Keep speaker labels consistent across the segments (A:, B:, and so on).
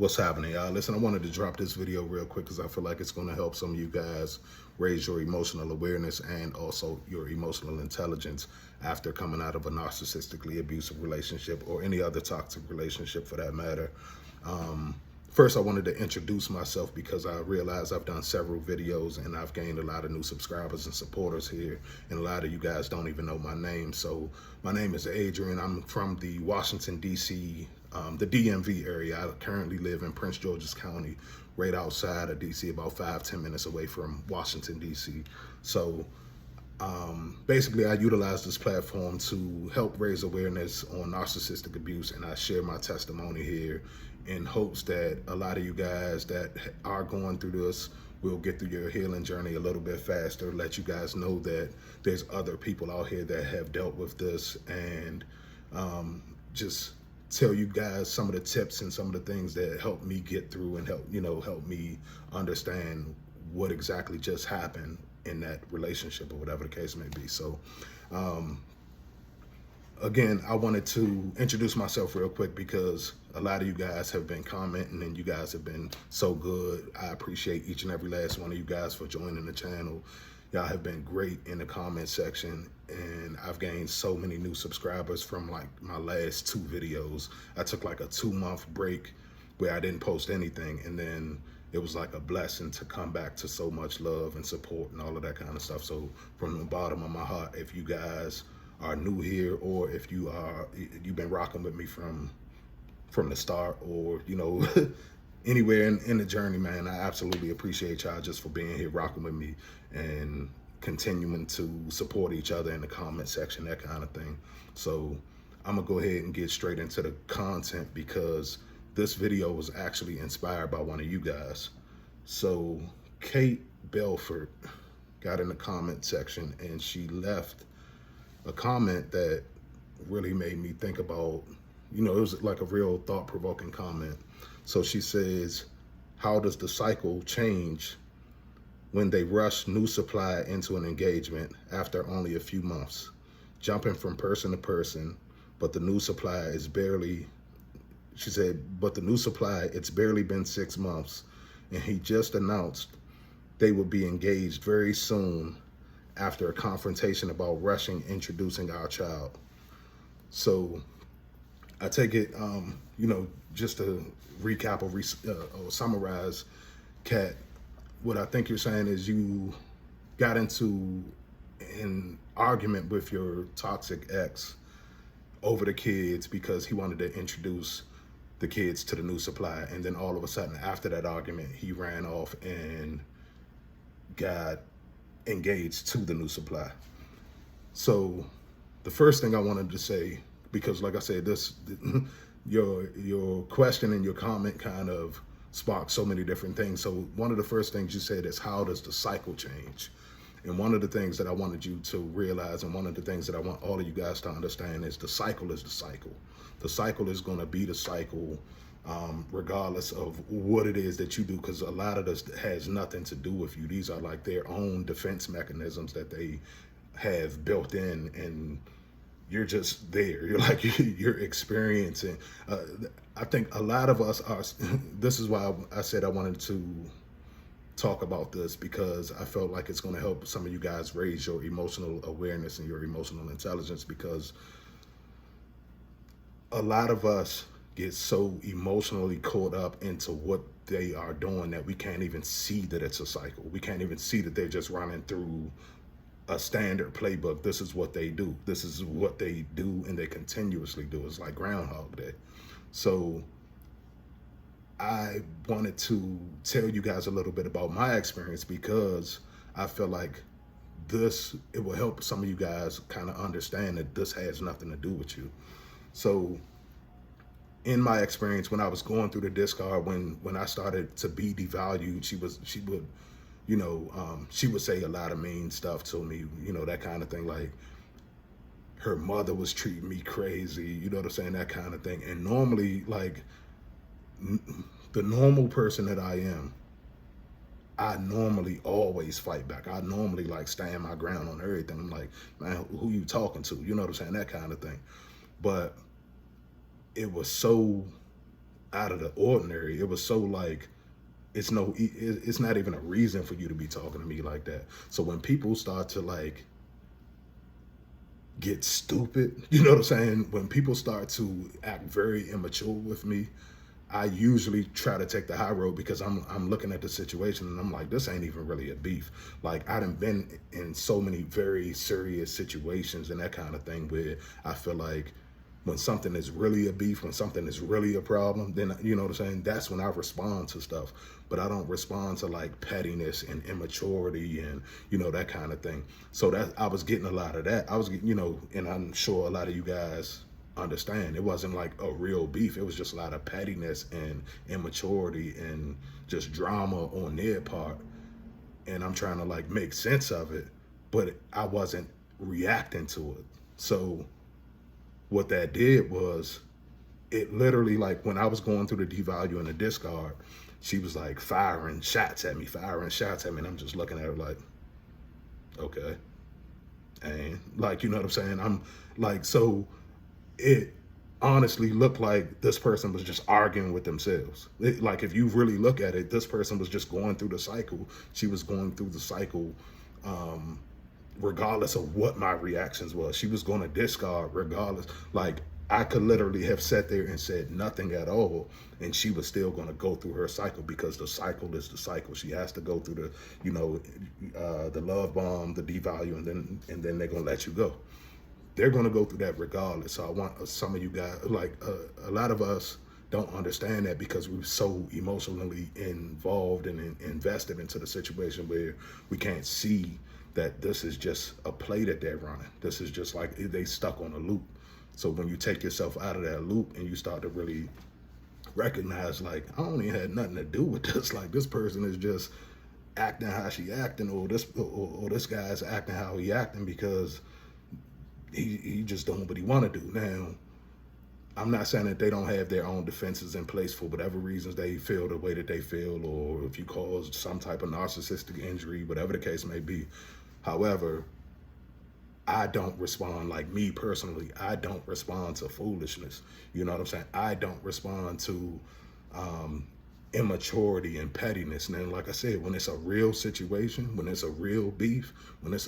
A: What's happening, y'all? Listen, I wanted to drop this video real quick because I feel like it's going to help some of you guys raise your emotional awareness and also your emotional intelligence after coming out of a narcissistically abusive relationship or any other toxic relationship for that matter. First, I wanted to introduce myself because I realize I've done several videos and I've gained a lot of new subscribers and supporters here, and a lot of you guys don't even know my name. So my name is Adrian. I'm from the Washington, D.C., the DMV area. I currently live in Prince George's County, right outside of D.C., about 5-10 minutes away from Washington, D.C. So basically, I utilize this platform to help raise awareness on narcissistic abuse, and I share my testimony here in hopes that a lot of you guys that are going through this will get through your healing journey a little bit faster, let you guys know that there's other people out here that have dealt with this, and just tell you guys some of the tips and some of the things that helped me get through and help me understand what exactly just happened in that relationship or whatever the case may be. So again, I wanted to introduce myself real quick because a lot of you guys have been commenting and you guys have been so good. I appreciate each and every last one of you guys for joining the channel. Y'all have been great in the comment section, and I've gained so many new subscribers from like my last 2 videos. I took like a 2-month break where I didn't post anything, and then it was like a blessing to come back to so much love and support and all of that kind of stuff. So from the bottom of my heart, if you guys are new here, or if you've been rocking with me from the start, or anywhere in the journey, man, I absolutely appreciate y'all just for being here, rocking with me, and continuing to support each other in the comment section, that kind of thing. So I'm gonna go ahead and get straight into the content because this video was actually inspired by one of you guys. So Kate Belford got in the comment section and she left a comment that really made me think about, it was like a real thought-provoking comment. So she says, how does the cycle change when they rush new supply into an engagement after only a few months, jumping from person to person, but the new supply is barely, she said, but the new supply, it's barely been 6 months, and he just announced they would be engaged very soon after a confrontation about rushing introducing our child. So I take it, just to recap or summarize, Kat, what I think you're saying is you got into an argument with your toxic ex over the kids because he wanted to introduce the kids to the new supply. And then all of a sudden after that argument, he ran off and got engaged to the new supply. So the first thing I wanted to say, because like I said, your question and your comment kind of sparked so many different things. So one of the first things you said is, how does the cycle change? And one of the things that I wanted you to realize, and one of the things that I want all of you guys to understand, is the cycle is the cycle. The cycle is going to be the cycle regardless of what it is that you do, because a lot of this has nothing to do with you. These are like their own defense mechanisms that they have built in, and you're just there. You're like, you're experiencing. I think a lot of us are, this is why I said I wanted to talk about this, because I felt like it's going to help some of you guys raise your emotional awareness and your emotional intelligence, because a lot of us get so emotionally caught up into what they are doing that we can't even see that it's a cycle. We can't even see that they're just running through a standard playbook. This is what they do. This is what they do, and they continuously do. It's like Groundhog Day. So I wanted to tell you guys a little bit about my experience, because I feel like it will help some of you guys kind of understand that this has nothing to do with you. So in my experience, when I was going through the discard, when I started to be devalued, she would she would say a lot of mean stuff to me, that kind of thing. Like her mother was treating me crazy, you know what I'm saying, that kind of thing. And normally, like the normal person that I am, I normally always fight back. I normally like stand my ground on everything. I'm like, man, who you talking to? You know what I'm saying, that kind of thing. But it was so out of the ordinary. It was so like, it's not even a reason for you to be talking to me like that. So when people start to like get stupid, you know what I'm saying? When people start to act very immature with me, I usually try to take the high road because I'm looking at the situation and I'm like, this ain't even really a beef. Like I done been in so many very serious situations and that kind of thing where I feel like when something is really a beef, when something is really a problem, then you know what I'm saying, that's when I respond to stuff. But I don't respond to like pettiness and immaturity and you know that kind of thing. So that I was getting a lot of that. I was getting, you know, and I'm sure a lot of you guys understand it wasn't like a real beef. It was just a lot of pettiness and immaturity and just drama on their part. And I'm trying to like make sense of it, but I wasn't reacting to it. So what that did was it literally, like when I was going through the devalue and the discard, she was like firing shots at me, and I'm just looking at her like, okay. And like, you know what I'm saying? I'm like, so it honestly looked like this person was just arguing with themselves. Like if you really look at it, this person was just going through the cycle. She was going through the cycle regardless of what my reactions was. She was going to discard regardless. Like I could literally have sat there and said nothing at all, and she was still going to go through her cycle because the cycle is the cycle. She has to go through the, you know, the love bomb, the devalue, and then they're going to let you go. They're going to go through that regardless. So I want some of you guys, like a lot of us don't understand that because we're so emotionally involved and invested into the situation where we can't see that this is just a play that they're running. This is just like they stuck on a loop. So when you take yourself out of that loop and you start to really recognize like, I don't even had nothing to do with this. Like this person is just acting how she acting, or this guy's acting how he acting because he just doing what he want to do. Now, I'm not saying that they don't have their own defenses in place for whatever reasons they feel the way that they feel, or if you caused some type of narcissistic injury, whatever the case may be. However, I don't respond, like me personally, I don't respond to foolishness. You know what I'm saying? I don't respond to immaturity and pettiness. And then, like I said, when it's a real situation, when it's a real beef, when it's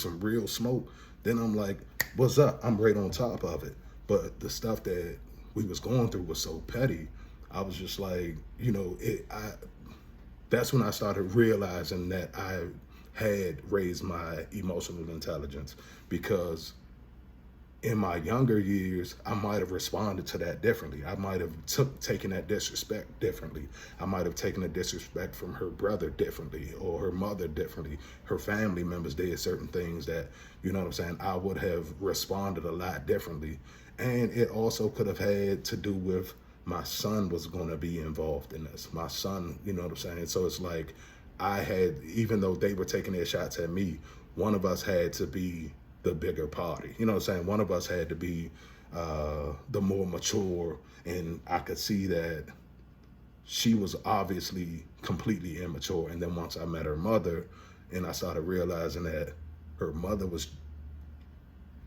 A: some real smoke, then I'm like, what's up? I'm right on top of it. But the stuff that we was going through was so petty. I was just like, you know, that's when I started realizing that I had raised my emotional intelligence, because in my younger years, I might have responded to that differently. I might have taken that disrespect differently. I might have taken the disrespect from her brother differently, or her mother differently. Her family members did certain things that, you know what I'm saying, I would have responded a lot differently. And it also could have had to do with my son was going to be involved in this. My son, you know what I'm saying? So it's like I had, even though they were taking their shots at me, one of us had to be the bigger party. You know what I'm saying? One of us had to be the more mature, and I could see that she was obviously completely immature. And then once I met her mother and I started realizing that her mother was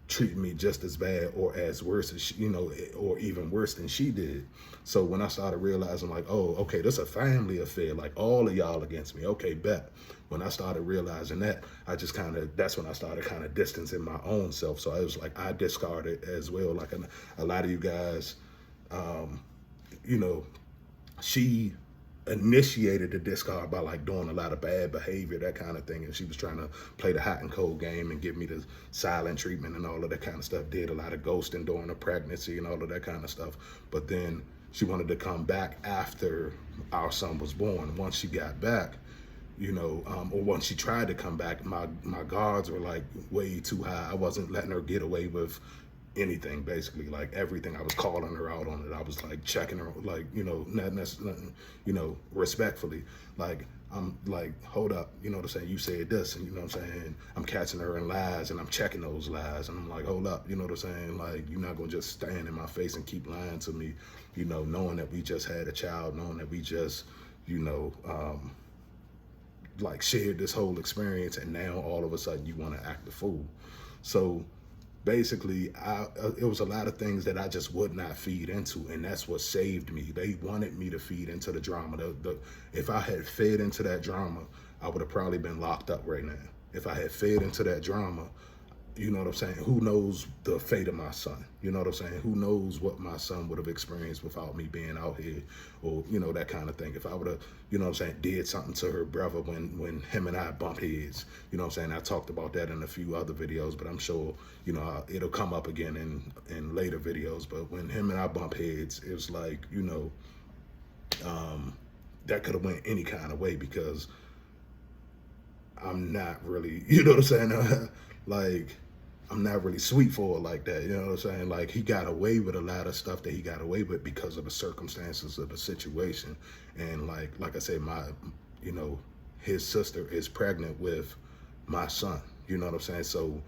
A: treating me just as bad or as worse as she, you know, or even worse than she did. So when I started realizing like, oh, okay, this is a family affair, like all of y'all against me, okay, bet. When I started realizing that, that's when I started kind of distancing my own self. So I was like, I discarded as well. Like a lot of you guys, you know, she initiated the discard by like doing a lot of bad behavior, that kind of thing. And she was trying to play the hot and cold game and give me the silent treatment and all of that kind of stuff. Did a lot of ghosting during the pregnancy and all of that kind of stuff. But then she wanted to come back after our son was born. Once she got back, you know, or once she tried to come back, my guards were like way too high. I wasn't letting her get away with anything, basically. Like everything, I was calling her out on it. I was like checking her, like, you know, not necessarily, you know, respectfully. Like, I'm like, hold up, you know what I'm saying? You said this, and you know what I'm saying? I'm catching her in lies, and I'm checking those lies. And I'm like, hold up, you know what I'm saying? Like, you're not gonna just stand in my face and keep lying to me, you know, knowing that we just had a child, knowing that we just, you know, like shared this whole experience, and now all of a sudden you want to act the fool. So basically, it was a lot of things that I just would not feed into, and that's what saved me. They wanted me to feed into the drama. If I had fed into that drama, I would have probably been locked up right now. If I had fed into that drama, you know what I'm saying? Who knows the fate of my son? You know what I'm saying? Who knows what my son would have experienced without me being out here, or, you know, that kind of thing. If I would have, you know what I'm saying, did something to her brother when him and I bump heads, you know what I'm saying? I talked about that in a few other videos, but I'm sure, you know, it'll come up again in later videos. But when him and I bump heads, it was like, you know, that could have went any kind of way, because I'm not really, you know what I'm saying? Like, I'm not really sweet for it like that. You know what I'm saying? Like, he got away with a lot of stuff that he got away with because of the circumstances of the situation. And like I said, you know, his sister is pregnant with my son. You know what I'm saying? So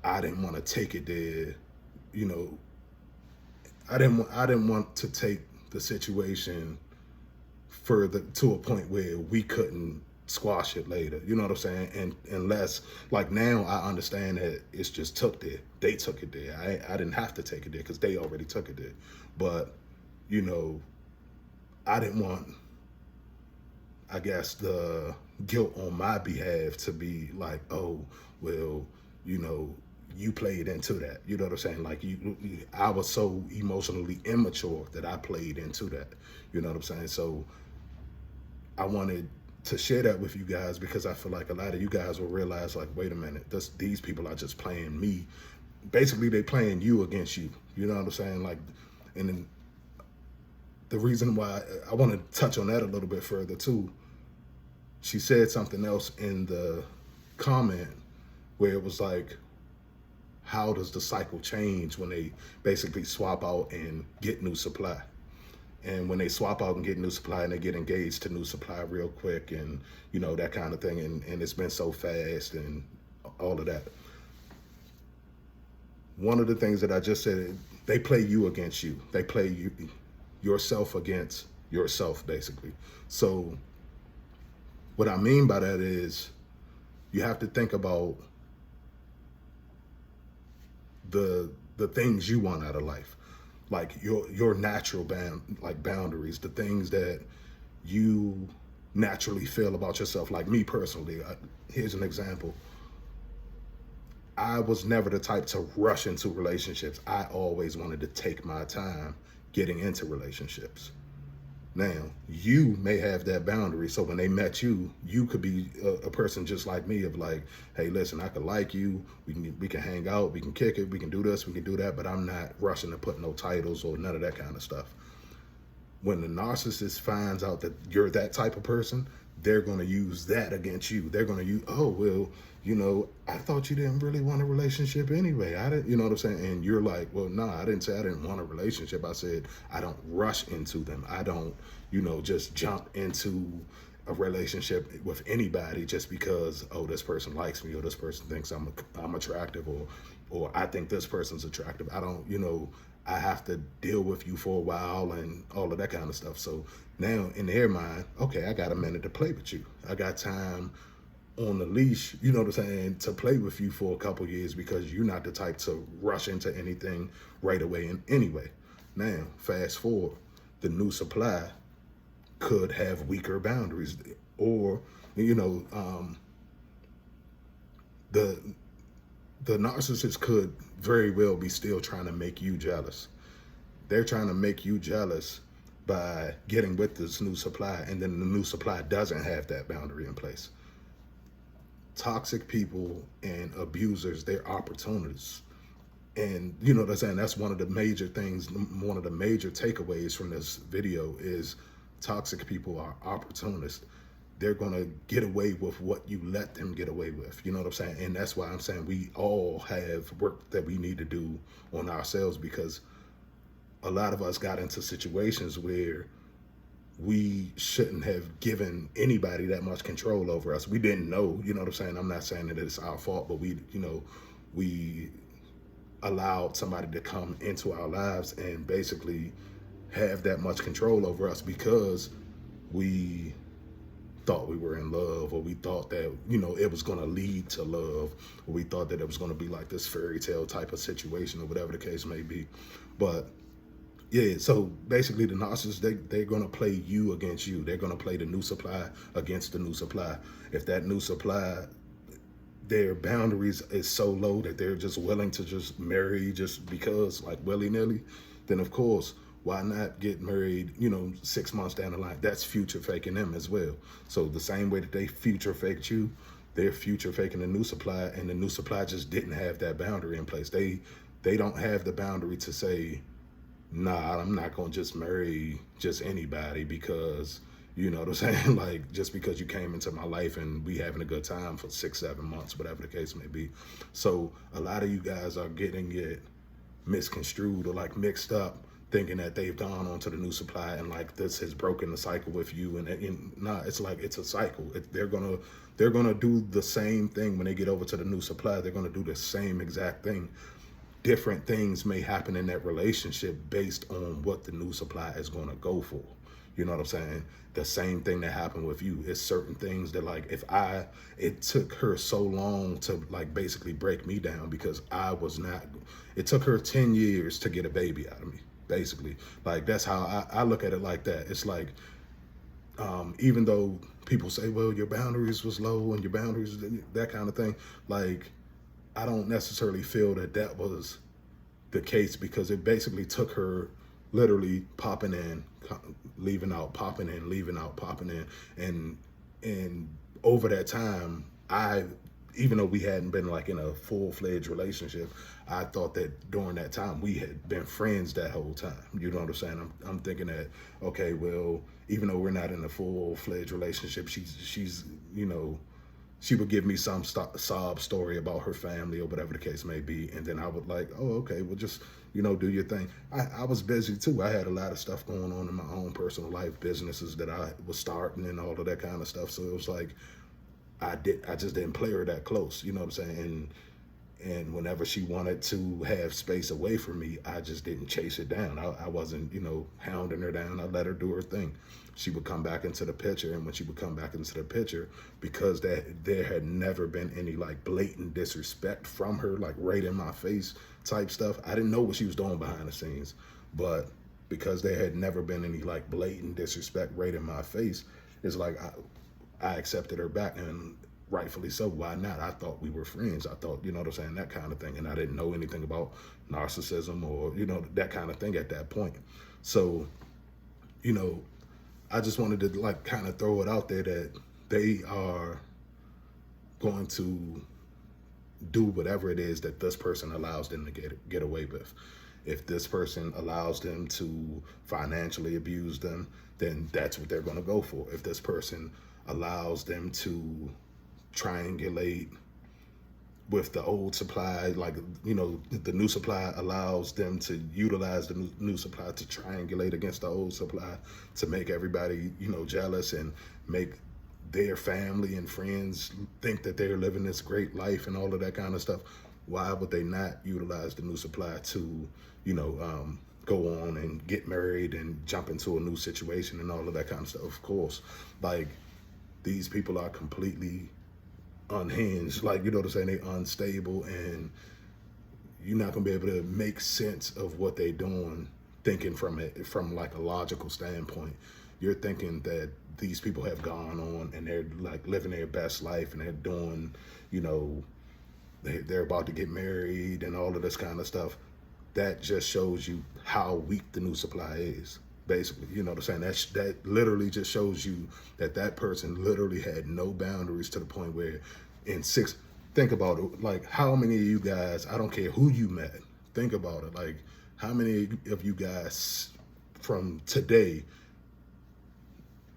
A: I didn't want to take it there. You know, I didn't want to take the situation further to a point where we couldn't squash it later. You know what I'm saying? And unless, like, now I understand that it's just took there. They took it there. I didn't have to take it there because they already took it there. But, you know, I didn't want, I guess, the guilt on my behalf to be like, oh, well, you know, you played into that. You know what I'm saying? Like, I was so emotionally immature that I played into that. You know what I'm saying? So I wanted to share that with you guys, because I feel like a lot of you guys will realize, like, wait a minute, these people are just playing me. Basically, they playing you against you. You know what I'm saying? Like, and then the reason why I want to touch on that a little bit further too, she said something else in the comment where it was like, how does the cycle change when they basically swap out and get new supply? And when they swap out and get new supply, and they get engaged to new supply real quick, and, you know, that kind of thing, and it's been so fast and all of that. One of the things that I just said, they play you against you. They play yourself against yourself, basically. So what I mean by that is, you have to think about the things you want out of life. Like your natural boundaries, the things that you naturally feel about yourself. Like me personally, here's an example. I was never the type to rush into relationships. I always wanted to take my time getting into relationships. Now, you may have that boundary. So when they met you, you could be a person just like me, of like, hey, listen, I could like you. We can hang out. We can kick it. We can do this. We can do that. But I'm not rushing to put no titles or none of that kind of stuff. When the narcissist finds out that you're that type of person, they're going to use that against you. They're going to use, oh, well, you know, I thought you didn't really want a relationship anyway. I didn't, you know what I'm saying? And you're like, well, no, I didn't say I didn't want a relationship. I said, I don't rush into them. I don't, you know, just jump into a relationship with anybody just because, oh, this person likes me, or this person thinks I'm attractive, or I think this person's attractive. I don't, you know, I have to deal with you for a while and all of that kind of stuff. So now in their mind, okay, I got a minute to play with you. I got time on the leash, you know what I'm saying, to play with you for a couple years, because you're not the type to rush into anything right away. And anyway, now fast forward, the new supply could have weaker boundaries, or, you know, the narcissist could very well be still trying to make you jealous. They're trying to make you jealous by getting with this new supply, and then the new supply doesn't have that boundary in place. Toxic people and abusers, they're opportunists. And, you know what I'm saying, that's one of the major things, one of the major takeaways from this video is toxic people are opportunists. They're going to get away with what you let them get away with. You know what I'm saying? And that's why I'm saying we all have work that we need to do on ourselves, because a lot of us got into situations where we shouldn't have given anybody that much control over us. We didn't know, you know what I'm saying? I'm not saying that it's our fault, but we, you know, we allowed somebody to come into our lives and basically have that much control over us because we thought we were in love, or we thought that, you know, it was going to lead to love, or we thought that it was going to be like this fairy tale type of situation, or whatever the case may be. But yeah, so basically the narcissists, they're going to play you against you. They're going to play the new supply against the new supply. If that new supply, their boundaries is so low that they're just willing to just marry just because, like, willy-nilly, then of course, why not get married, you know, 6 months down the line? That's future faking them as well. So the same way that they future faked you, they're future faking the new supply, and the new supply just didn't have that boundary in place. They don't have the boundary to say, nah, I'm not gonna just marry just anybody because, you know what I'm saying? Like, just because you came into my life and we having a good time for 6, 7 months, whatever the case may be. So a lot of you guys are getting it misconstrued or like mixed up, thinking that they've gone on to the new supply and like this has broken the cycle with you. And nah, it's like, it's a cycle. They're gonna do the same thing when they get over to the new supply. They're gonna do the same exact thing. Different things may happen in that relationship based on what the new supply is going to go for. You know what I'm saying? The same thing that happened with you. It's certain things that, like, it took her so long to like basically break me down because I was not, it took her 10 years to get a baby out of me, basically. Like, that's how I look at it like that. It's like, even though people say, well, your boundaries was low and your boundaries, that kind of thing, like, I don't necessarily feel that that was the case because it basically took her literally popping in, leaving out, popping in, leaving out, popping in. And over that time, even though we hadn't been like in a full-fledged relationship, I thought that during that time we had been friends that whole time. You know what I'm saying? I'm thinking that, okay, well, even though we're not in a full-fledged relationship, she's, you know, she would give me some sob story about her family or whatever the case may be. And then I would like, oh, okay, well, just, you know, do your thing. I was busy too. I had a lot of stuff going on in my own personal life, businesses that I was starting and all of that kind of stuff. So it was like, I just didn't play her that close, you know what I'm saying? And whenever she wanted to have space away from me, I just didn't chase it down. I wasn't, you know, hounding her down. I let her do her thing. She would come back into the picture, and when she would come back into the picture, because there had never been any like blatant disrespect from her, like right in my face type stuff. I didn't know what she was doing behind the scenes, but because there had never been any like blatant disrespect right in my face, it's like I accepted her back, and rightfully so. Why not? I thought we were friends. I thought, you know what I'm saying, that kind of thing. And I didn't know anything about narcissism or, you know, that kind of thing at that point. So, you know, I just wanted to like kind of throw it out there that they are going to do whatever it is that this person allows them to get away with. If this person allows them to financially abuse them, then that's what they're going to go for. If this person allows them to triangulate with the old supply, like, you know, the new supply allows them to utilize the new supply to triangulate against the old supply to make everybody, you know, jealous and make their family and friends think that they're living this great life and all of that kind of stuff. Why would they not utilize the new supply to, you know, go on and get married and jump into a new situation and all of that kind of stuff? Of course, like, these people are completely unhinged, like, you know what I'm saying, they unstable, and you're not gonna be able to make sense of what they're doing thinking from like a logical standpoint. You're thinking that these people have gone on and they're like living their best life and they're doing, you know, they're about to get married and all of this kind of stuff. That just shows you how weak the new supply is, basically. You know what I'm saying? That literally just shows you that that person literally had no boundaries, to the point where think about it, like, how many of you guys, I don't care who you met, think about it, like, how many of you guys from today,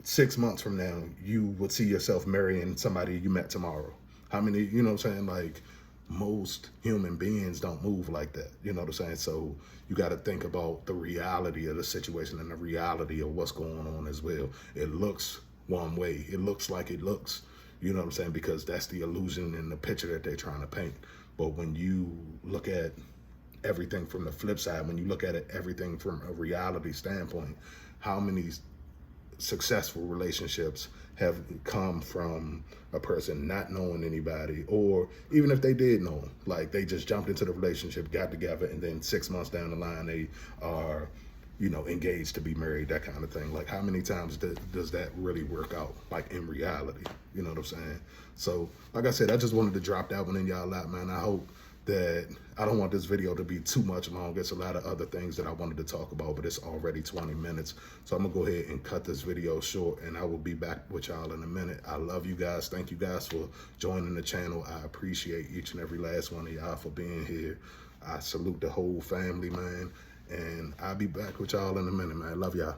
A: 6 months from now, you would see yourself marrying somebody you met tomorrow? How many, you know what I'm saying? Like, most human beings don't move like that, you know what I'm saying? So you got to think about the reality of the situation and the reality of what's going on as well. It looks one way, it looks like it looks, you know what I'm saying, because that's the illusion and the picture that they're trying to paint. But when you look at everything from the flip side, when you look at it everything from a reality standpoint, how many successful relationships have come from a person not knowing anybody, or even if they did know, like they just jumped into the relationship, got together, and then 6 months down the line they are, engaged to be married, that kind of thing. Like, how many times does that really work out, like in reality? You know what I'm saying? So, like I said, I just wanted to drop that one in y'all lap, man. I hope that, I don't want this video to be too much long. It's a lot of other things that I wanted to talk about, but it's already 20 minutes. So I'm gonna go ahead and cut this video short, and I will be back with y'all in a minute. I love you guys. Thank you guys for joining the channel. I appreciate each and every last one of y'all for being here. I salute the whole family, man. And I'll be back with y'all in a minute, man. Love y'all.